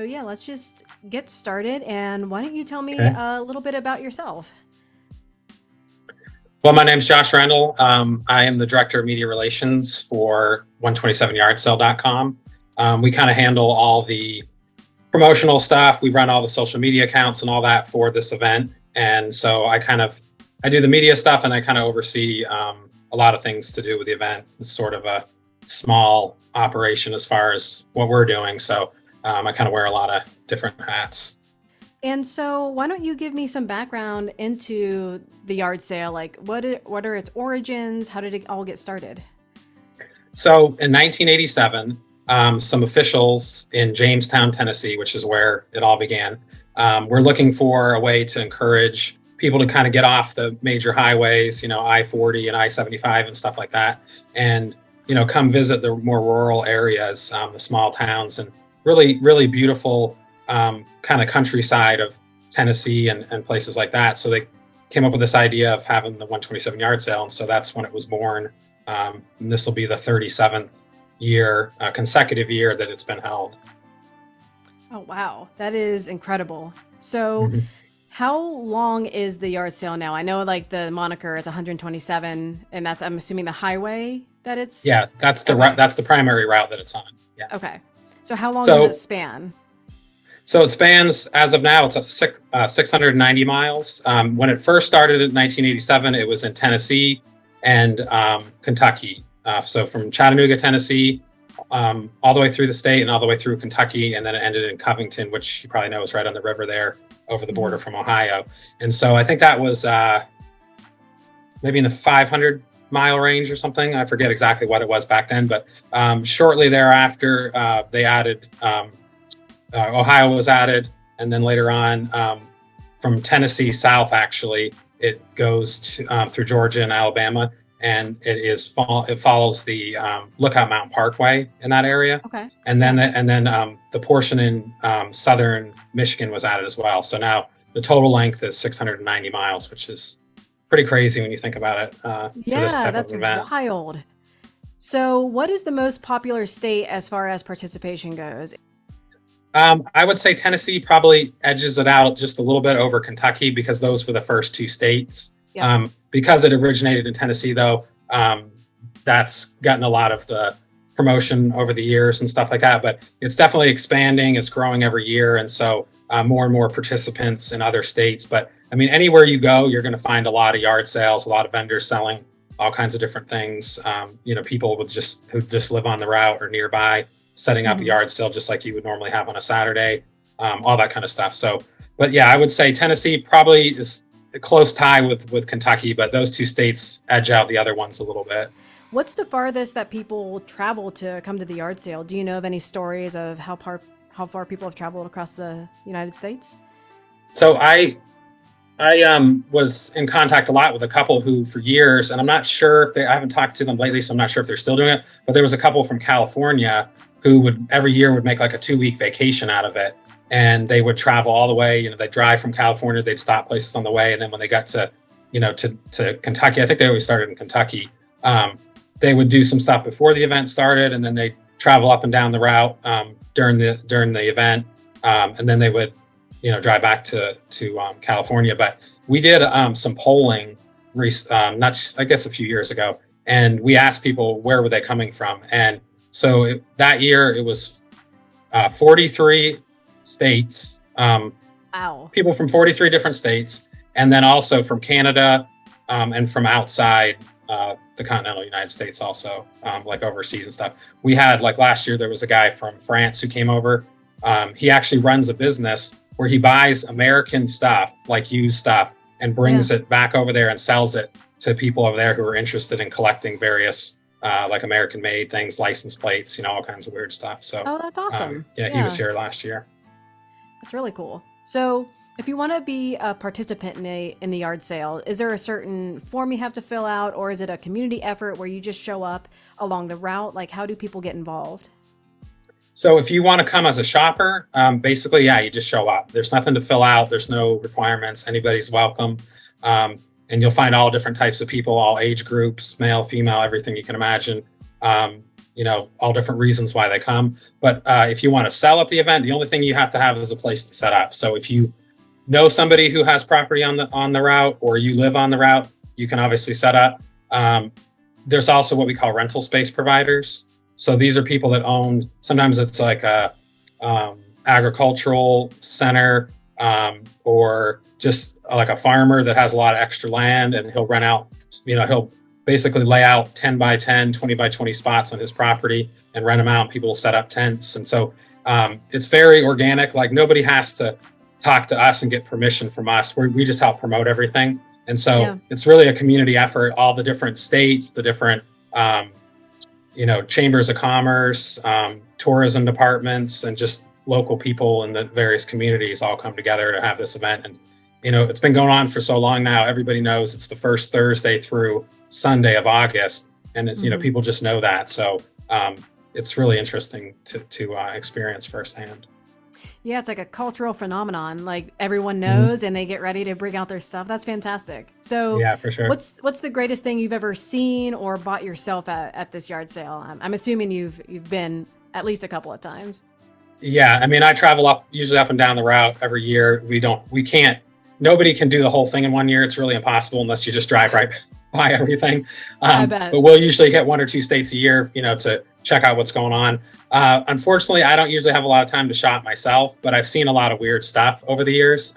So yeah, let's just get started. And why don't you tell me Okay. a little bit about yourself? Well, my name's Josh Randall. I am the Director of Media Relations for 127yardsale.com. We kind of handle all the promotional stuff. We run all the social media accounts and all that for this event. And so I do the media stuff, and I kind of oversee a lot of things to do with the event. It's sort of a small operation as far as what we're doing. So I kind of wear a lot of different hats. And so why don't you give me some background into the yard sale? Like what are its origins? How did it all get started? So in 1987, some officials in Jamestown, Tennessee, which is where it all began, were looking for a way to encourage people to kind of get off the major highways, I-40 and I-75 and stuff like that, and come visit the more rural areas, the small towns, and really, really beautiful kind of countryside of Tennessee and places like that. So they came up with this idea of having the 127 yard sale, and so that's when it was born. And this will be the 37th consecutive year that it's been held. Oh, wow. That is incredible. So Mhm. how long is the yard sale now? I know like the moniker is 127, and that's, I'm assuming, the highway that Yeah, it's that's okay. that's the primary route that it's on. Yeah. Okay. So how long does it So span? so it spans, as of now, it's at 690 miles. When it first started in 1987, it was in Tennessee and Kentucky. So from Chattanooga, Tennessee, all the way through the state and all the way through Kentucky, and then it ended in Covington, which you probably know is right on the river there, over the border Mhm. from Ohio. And so I think that was maybe in the 500-mile range or something. I forget exactly what it was back then, but shortly thereafter, they added. Ohio was added, and then later on, from Tennessee south, actually, it goes through Georgia and Alabama, and it follows the Lookout Mountain Parkway in that area, Okay. and then Yeah. the portion in southern Michigan was added as well. So now the total length is 690 miles, which is pretty crazy when you think about it for this Yeah, type of that's event. wild. So, what is the most popular state as far as participation goes? I would say Tennessee probably edges it out just a little bit over Kentucky because those were the first two states. Yep. Because it originated in Tennessee, though, that's gotten a lot of the promotion over the years and stuff like that. But it's definitely expanding. It's growing every year. And so more and more participants in other states. But I mean, anywhere you go, you're going to find a lot of yard sales, a lot of vendors selling all kinds of different things. People who just live on the route or nearby, setting up a Mhm. yard sale just like you would normally have on a Saturday, all that kind of stuff. So, but yeah, I would say Tennessee probably is a close tie with Kentucky, but those two states edge out the other ones a little bit. What's the farthest that people travel to come to the yard sale? Do you know of any stories of how far people have traveled across the United States? So I was in contact a lot with a couple who for years, and I'm not sure if I haven't talked to them lately, so I'm not sure if they're still doing it, but there was a couple from California who would every year would make like a 2-week vacation out of it. And they would travel all the way, they'd drive from California, they'd stop places on the way. And then when they got to Kentucky, I think they always started in Kentucky. They would do some stuff before the event started, and then they travel up and down the route during the event. And then they would drive back to California. But we did some polling, I guess a few years ago, and we asked people where were they coming from. And so that year it was 43 states, Wow. people from 43 different states, and then also from Canada and from outside the continental United States also, like overseas and stuff. We had, like last year, there was a guy from France who came over. He actually runs a business where he buys American stuff, like used stuff, and Yeah. brings it back over there and sells it to people over there who are interested in collecting various like American made things, license plates, all kinds of weird stuff. So Oh, that's awesome. yeah, he was Yeah, here last year. that's really cool. So, if you want to be a participant in the yard sale, is there a certain form you have to fill out, or is it a community effort where you just show up along the route? Like, how do people get involved? So if you want to come as a shopper, basically, yeah, you just show up. There's nothing to fill out. There's no requirements. Anybody's welcome. And you'll find all different types of people, all age groups, male, female, everything you can imagine. all different reasons why they come. But if you want to sell at the event, the only thing you have to have is a place to set up. So if you know somebody who has property on the route, or you live on the route, you can obviously set up. There's also what we call rental space providers. So these are people that own, sometimes it's like a agricultural center, or just like a farmer that has a lot of extra land, and he'll rent out, he'll basically lay out 10 by 10, 20 by 20 spots on his property and rent them out. People will set up tents. And so it's very organic. Like, nobody has to talk to us and get permission from us. We just help promote everything. And so it's really a community effort. All the different states, the different, chambers of commerce, tourism departments, and just local people in the various communities all come together to have this event. And, it's been going on for so long now. Everybody knows it's the first Thursday through Sunday of August. And it's, people just know that. So it's really interesting to experience firsthand. Yeah, it's like a cultural phenomenon. Like, everyone knows and they get ready to bring out their stuff. That's fantastic. So yeah, for sure. What's the greatest thing you've ever seen or bought yourself at this yard sale? I'm assuming you've been at least a couple of times. Yeah, I mean, I travel usually up and down the route every year. Nobody can do the whole thing in one year. It's really impossible unless you just drive right by everything. I bet. But we'll usually hit 1 or 2 states a year, to check out what's going on. Unfortunately, I don't usually have a lot of time to shop myself, but I've seen a lot of weird stuff over the years.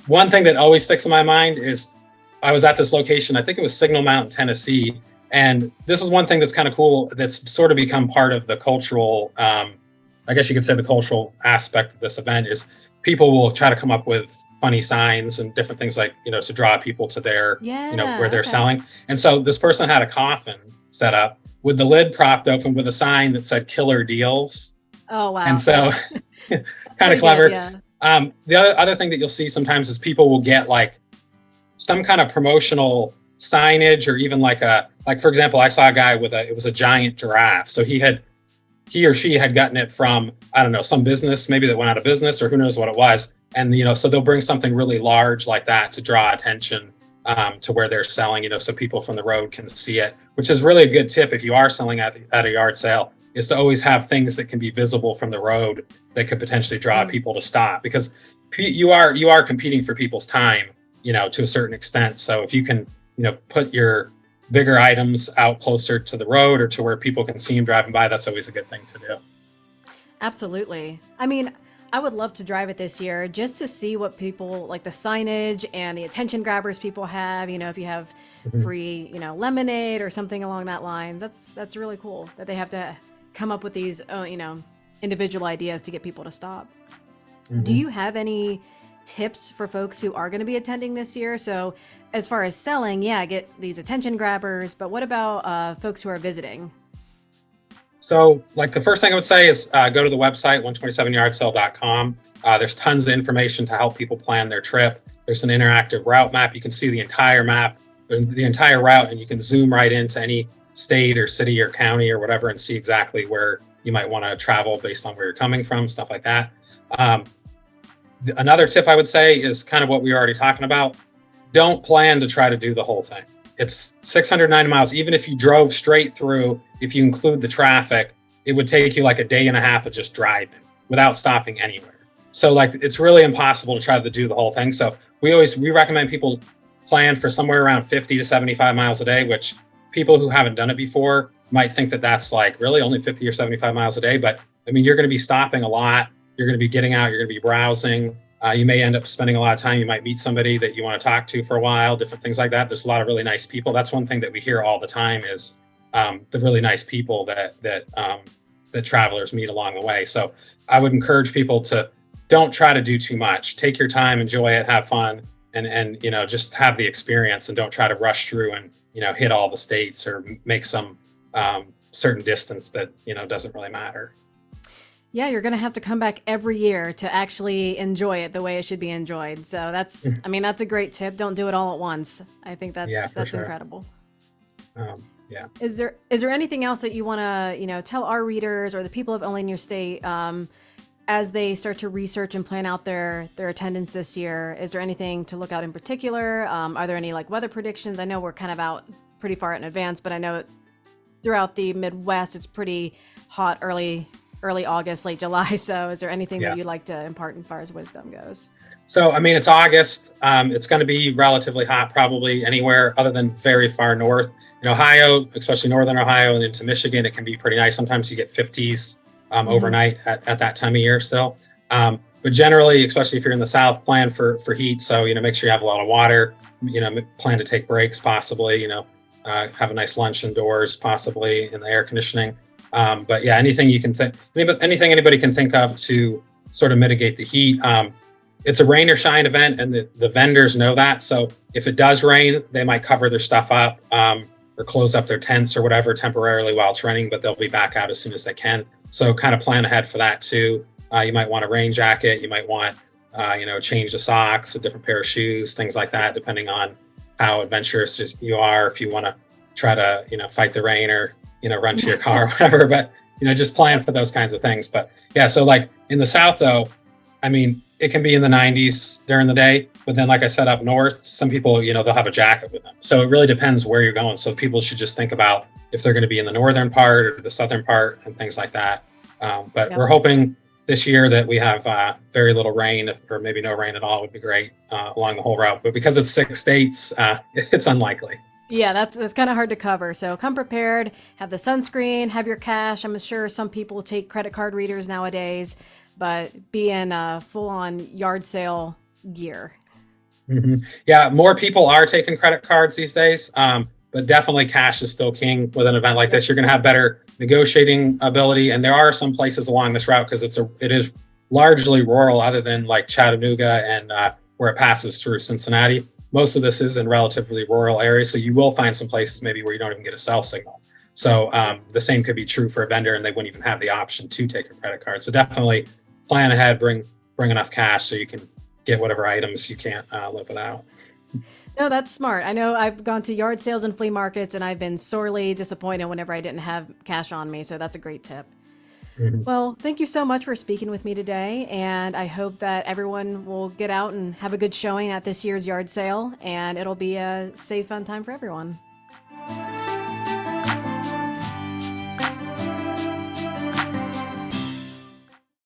One thing that always sticks in my mind is I was at this location, I think it was Signal Mountain, Tennessee. And this is one thing that's kind of cool, that's sort of become part of the cultural, I guess you could say the cultural aspect of this event, is people will try to come up with funny signs and different things, like, to draw people to their, where they're selling. And so this person had a coffin set up with the lid propped open with a sign that said "Killer Deals." Oh, wow. And so kind of clever. The other thing that you'll see sometimes is people will get like some kind of promotional signage, or even like for example, I saw a guy it was a giant giraffe. So he or she had gotten it from, I don't know, some business maybe that went out of business, or who knows what it was. And, so they'll bring something really large like that to draw attention to where they're selling, so people from the road can see it, which is really a good tip if you are selling at a yard sale, is to always have things that can be visible from the road that could potentially draw people to stop, because you are competing for people's time, to a certain extent. So if you can, put your bigger items out closer to the road or to where people can see them driving by, that's always a good thing to do. Absolutely. I mean, I would love to drive it this year just to see what people like, the signage and the attention grabbers people have. If you have free, lemonade or something along that lines, that's really cool that they have to come up with these, individual ideas to get people to stop. Do you have any tips for folks who are going to be attending this year? So as far as selling, get these attention grabbers, but what about folks who are visiting? So, like, the first thing I would say is go to the website, 127yardsale.com. There's tons of information to help people plan their trip. There's an interactive route map. You can see the entire map, the entire route, and you can zoom right into any state or city or county or whatever and see exactly where you might want to travel based on where you're coming from, stuff like that. Another tip I would say is kind of what we were already talking about. Don't plan to try to do the whole thing. It's 690 miles. Even if you drove straight through, if you include the traffic, it would take you like a day and a half of just driving without stopping anywhere. So like, it's really impossible to try to do the whole thing. So we recommend people plan for somewhere around 50 to 75 miles a day, which people who haven't done it before might think that that's like really only 50 or 75 miles a day. But I mean, you're going to be stopping a lot. You're going to be getting out. You're going to be browsing. You may end up spending a lot of time. You might meet somebody that you want to talk to for a while, different things like that. There's a lot of really nice people. That's one thing that we hear all the time is the really nice people that travelers meet along the way. So I would encourage people to don't try to do too much. Take your time, enjoy it, have fun, and just have the experience, and don't try to rush through and hit all the states or make some certain distance that doesn't really matter. Yeah, you're going to have to come back every year to actually enjoy it the way it should be enjoyed. So that's a great tip. Don't do it all at once. I think that's sure. Incredible. Yeah. Is there anything else that you want to, tell our readers or the people of Only in Your State as they start to research and plan out their attendance this year? Is there anything to look out in particular? Are there any like weather predictions? I know we're kind of out pretty far in advance, but I know throughout the Midwest, it's pretty hot early August, late July. So is there anything Yeah. that you'd like to impart as far as wisdom goes? So, I mean, it's August. It's going to be relatively hot, probably anywhere other than very far north. In Ohio, especially northern Ohio and into Michigan, it can be pretty nice. Sometimes you get 50s overnight at that time of year still. But generally, especially if you're in the South, plan for heat. So, make sure you have a lot of water, plan to take breaks possibly, have a nice lunch indoors, possibly in the air conditioning. But yeah, anything you can think, anything anybody can think of to sort of mitigate the heat. It's a rain or shine event, and the vendors know that. So if it does rain, they might cover their stuff up or close up their tents or whatever temporarily while it's raining, but they'll be back out as soon as they can. So kind of plan ahead for that too. You might want a rain jacket. You might want, change the socks, a different pair of shoes, things like that, depending on how adventurous you are. If you want to try to, fight the rain or, run to your car or whatever, but, just plan for those kinds of things. But yeah, so like in the South though, I mean, it can be in the 90s during the day, but then like I said, up north, some people, they'll have a jacket with them. So it really depends where you're going. So people should just think about if they're going to be in the northern part or the southern part and things like that. But we're hoping this year that we have very little rain, or maybe no rain at all would be great along the whole route. But because it's 6 states, it's unlikely. Yeah, that's kind of hard to cover. So come prepared, have the sunscreen, have your cash. I'm sure some people take credit card readers nowadays, but be in full-on yard sale gear. Yeah, more people are taking credit cards these days, but definitely cash is still king with an event like this. You're going to have better negotiating ability, and there are some places along this route because it is largely rural, other than like Chattanooga and where it passes through Cincinnati. Most of this is in relatively rural areas, so you will find some places maybe where you don't even get a cell signal. So the same could be true for a vendor, and they wouldn't even have the option to take a credit card. So definitely plan ahead, bring enough cash so you can get whatever items you can't live without. No, that's smart. I know I've gone to yard sales and flea markets, and I've been sorely disappointed whenever I didn't have cash on me. So that's a great tip. Well, thank you so much for speaking with me today. And I hope that everyone will get out and have a good showing at this year's yard sale, and it'll be a safe, fun time for everyone.